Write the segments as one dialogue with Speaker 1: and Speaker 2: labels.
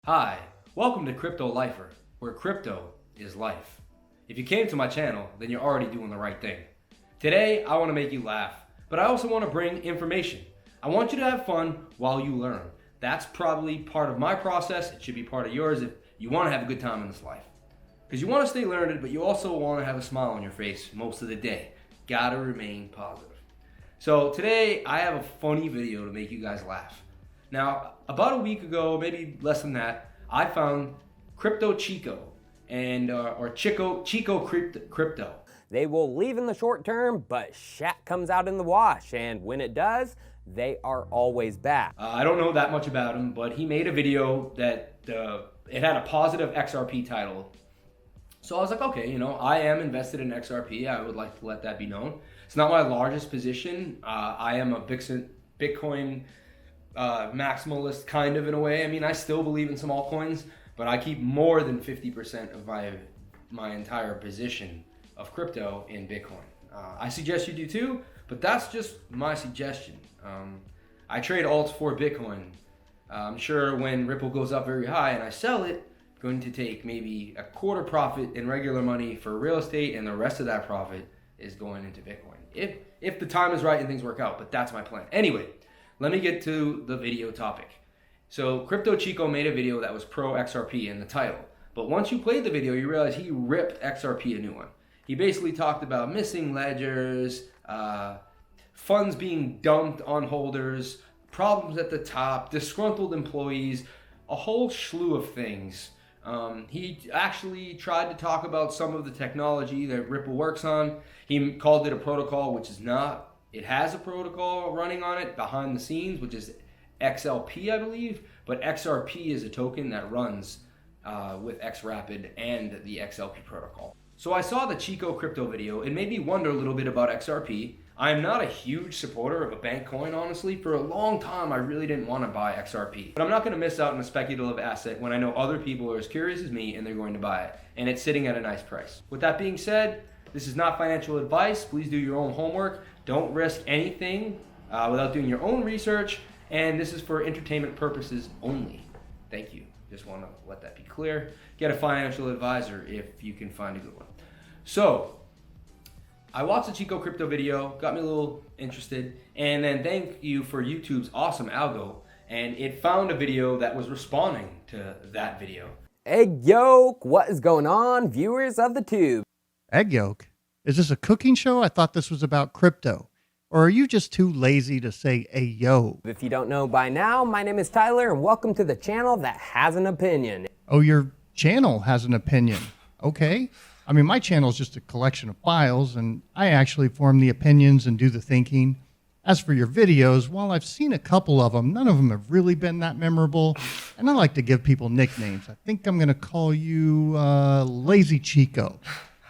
Speaker 1: Hi, welcome to Crypto Lifer, where crypto is life. If you came to my channel, then you're already doing the right thing. Today, I want to make you laugh, but I also want to bring information. I want you to have fun while you learn. That's probably part of my process. It should be part of yours if you want to have a good time in this life. Because you want to stay learned, but you also want to have a smile on your face most of the day. Gotta remain positive. So today, I have a funny video to make you guys laugh. Now, about a week ago, maybe less than that, I found Crypto Chico and or Chico Crypto.
Speaker 2: They will leave in the short term, but shat comes out in the wash, and when it does, they are always back.
Speaker 1: I don't know that much about him, but he made a video that it had a positive XRP title. So I was like, okay, I am invested in XRP. I would like to let that be known. It's not my largest position. I am a Bitcoin maximalist kind of in a way. I mean, I still believe in some altcoins, but I keep more than 50% of my entire position of crypto in Bitcoin. I suggest you do too, but that's just my suggestion. I trade alts for Bitcoin. I'm sure when Ripple goes up very high and I sell it, I'm going to take maybe a quarter profit in regular money for real estate, and the rest of that profit is going into Bitcoin. If the time is right and things work out, but that's my plan. Anyway, let me get to the video topic. So Crypto Chico made a video that was pro XRP in the title. But once you played the video, you realize he ripped XRP a new one. He basically talked about missing ledgers, funds being dumped on holders, problems at the top, disgruntled employees, a whole slew of things. He actually tried to talk about some of the technology that Ripple works on. He called it a protocol, which is not. It has a protocol running on it behind the scenes, which is XLP, I believe, but XRP is a token that runs with XRapid and the XLP protocol. So I saw the Chico crypto video. It made me wonder a little bit about XRP. I am not a huge supporter of a bank coin, honestly. For a long time, I really didn't want to buy XRP. But I'm not going to miss out on a speculative asset when I know other people are as curious as me and they're going to buy it. And it's sitting at a nice price. With that being said, this is not financial advice. Please do your own homework. Don't risk anything without doing your own research. And this is for entertainment purposes only. Thank you. Just want to let that be clear. Get a financial advisor if you can find a good one. So, I watched the Chico crypto video, got me a little interested, and then thank you for YouTube's awesome algo, and it found a video that was responding to that video.
Speaker 2: Egg yolk, what is going on, viewers of the tube?
Speaker 3: Egg yolk? Is this a cooking show? I thought this was about crypto. Or are you just too lazy to say ayo?
Speaker 2: If you don't know by now, my name is Tyler, and welcome to the channel that has an opinion.
Speaker 3: Oh, your channel has an opinion. Okay. I mean, my channel is just a collection of files, and I actually form the opinions and do the thinking. As for your videos, while I've seen a couple of them, none of them have really been that memorable, and I like to give people nicknames. I think I'm going to call you Lazy Chico.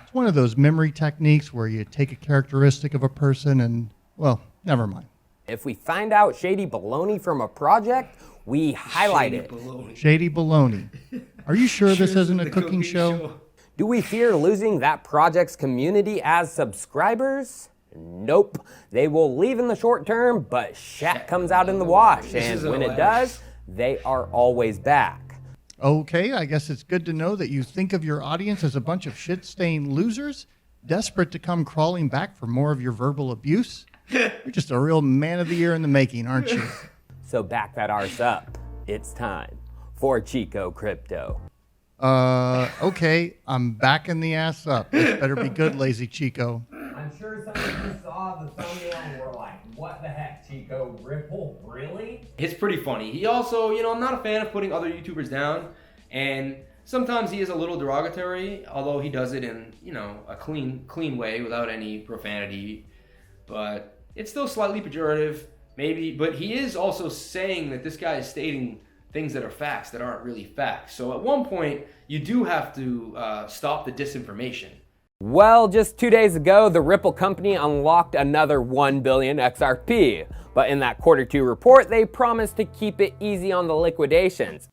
Speaker 3: It's one of those memory techniques where you take a characteristic of a person and, well, never mind.
Speaker 2: If we find out shady baloney from a project, we highlight it.
Speaker 3: Shady baloney. Are you sure this isn't a cooking show?
Speaker 2: Do we fear losing that project's community as subscribers? Nope. They will leave in the short term, but shat comes out in the wash, and when it does, they are always back.
Speaker 3: Okay, I guess it's good to know that you think of your audience as a bunch of shit-stained losers, desperate to come crawling back for more of your verbal abuse. You're just a real man of the year in the making, aren't you?
Speaker 2: So back that arse up. It's time for Chico Crypto.
Speaker 3: Okay, I'm backing the ass up. This better be good, Lazy Chico.
Speaker 2: I'm sure some of you saw the thumbnail and were like, what the heck, Chico? Ripple? Really?
Speaker 1: It's pretty funny. He also, I'm not a fan of putting other YouTubers down, and sometimes he is a little derogatory, although he does it in, a clean way without any profanity, but it's still slightly pejorative, maybe, but he is also saying that this guy is stating things that are facts that aren't really facts. So at one point, you do have to stop the disinformation.
Speaker 2: Well, just 2 days ago, the Ripple company unlocked another 1 billion XRP. But in that Q2 report, they promised to keep it easy on the liquidations.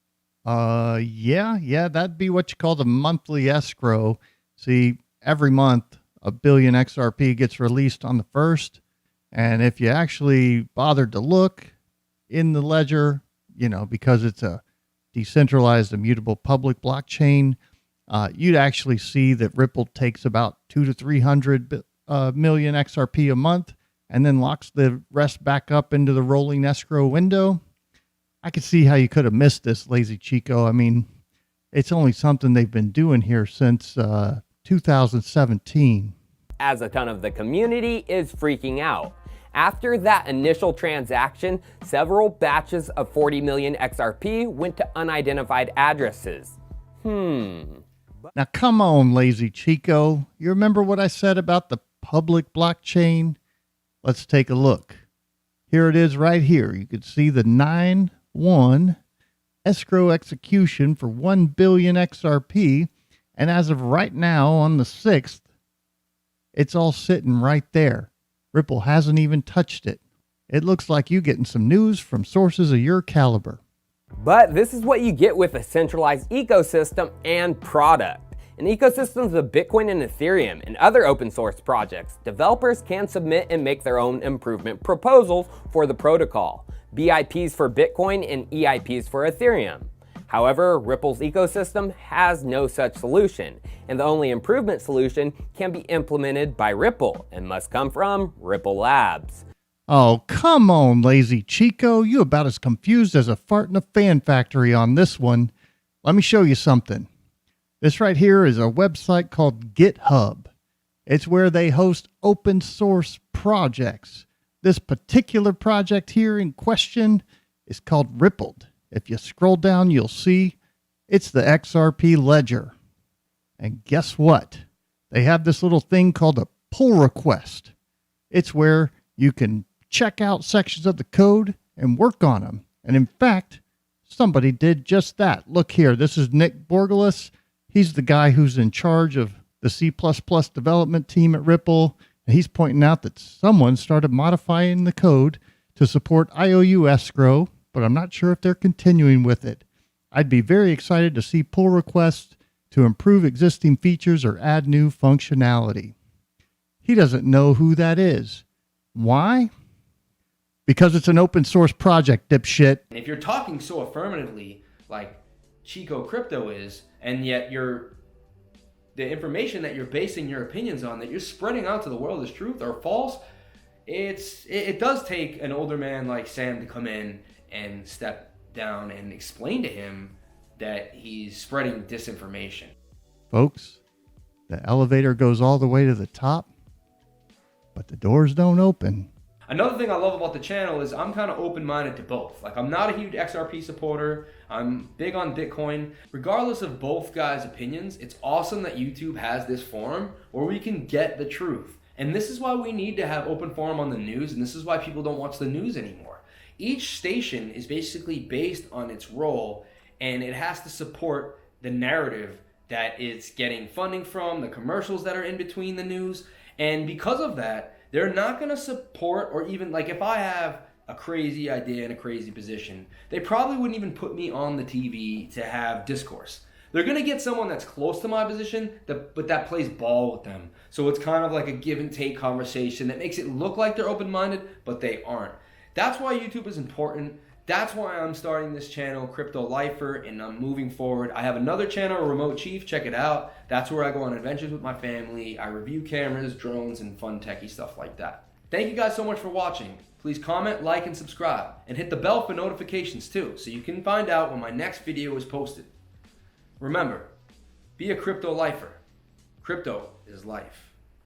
Speaker 3: Yeah, that'd be what you call the monthly escrow. See, every month, 1 billion XRP gets released on the 1st. And if you actually bothered to look in the ledger, because it's a decentralized immutable public blockchain, you'd actually see that Ripple takes about 200 to 300 million XRP a month and then locks the rest back up into the rolling escrow window. I could see how you could have missed this, Lazy Chico. I mean, it's only something they've been doing here since 2017.
Speaker 2: As a ton of the community is freaking out. After that initial transaction, several batches of 40 million XRP went to unidentified addresses.
Speaker 3: Now, come on, Lazy Chico. You remember what I said about the public blockchain? Let's take a look. Here it is right here. You can see the 9/1 escrow execution for 1 billion XRP. And as of right now, on the 6th, it's all sitting right there. Ripple hasn't even touched it. It looks like you getting some news from sources of your caliber.
Speaker 2: But this is what you get with a centralized ecosystem and product. In ecosystems of Bitcoin and Ethereum and other open source projects, developers can submit and make their own improvement proposals for the protocol, BIPs for Bitcoin and EIPs for Ethereum. However, Ripple's ecosystem has no such solution, and the only improvement solution can be implemented by Ripple and must come from Ripple Labs.
Speaker 3: Oh, come on, Lazy Chico. You about as confused as a fart in a fan factory on this one. Let me show you something. This right here is a website called GitHub. It's where they host open source projects. This particular project here in question is called Rippled. If you scroll down, you'll see it's the XRP ledger. And guess what? They have this little thing called a pull request. It's where you can check out sections of the code and work on them. And in fact, somebody did just that. Look here. This is Nick Borgelis. He's the guy who's in charge of the C++ development team at Ripple. And he's pointing out that someone started modifying the code to support IOU escrow, but I'm not sure if they're continuing with it. I'd be very excited to see pull requests to improve existing features or add new functionality. He doesn't know who that is. Why? Because it's an open source project, dipshit.
Speaker 1: If you're talking so affirmatively, like Chico Crypto is, and yet the information that you're basing your opinions on, that you're spreading out to the world as truth or false, it does take an older man like Sam to come in and step down and explain to him that he's spreading disinformation.
Speaker 3: Folks, the elevator goes all the way to the top, but the doors don't open.
Speaker 1: Another thing I love about the channel is I'm kind of open-minded to both. Like, I'm not a huge XRP supporter. I'm big on Bitcoin. Regardless of both guys' opinions, it's awesome that YouTube has this forum where we can get the truth. And this is why we need to have open forum on the news, and this is why people don't watch the news anymore. Each station is basically based on its role, and it has to support the narrative that it's getting funding from, the commercials that are in between the news. And because of that, they're not going to support, or even, like, if I have a crazy idea and a crazy position, they probably wouldn't even put me on the TV to have discourse. They're going to get someone that's close to my position, but that plays ball with them. So it's kind of like a give and take conversation that makes it look like they're open-minded, but they aren't. That's why YouTube is important. That's why I'm starting this channel, Crypto Lifer, and I'm moving forward. I have another channel, Remote Chief. Check it out. That's where I go on adventures with my family. I review cameras, drones, and fun techie stuff like that. Thank you guys so much for watching. Please comment, like, and subscribe. And hit the bell for notifications too, so you can find out when my next video is posted. Remember, be a Crypto Lifer. Crypto is life.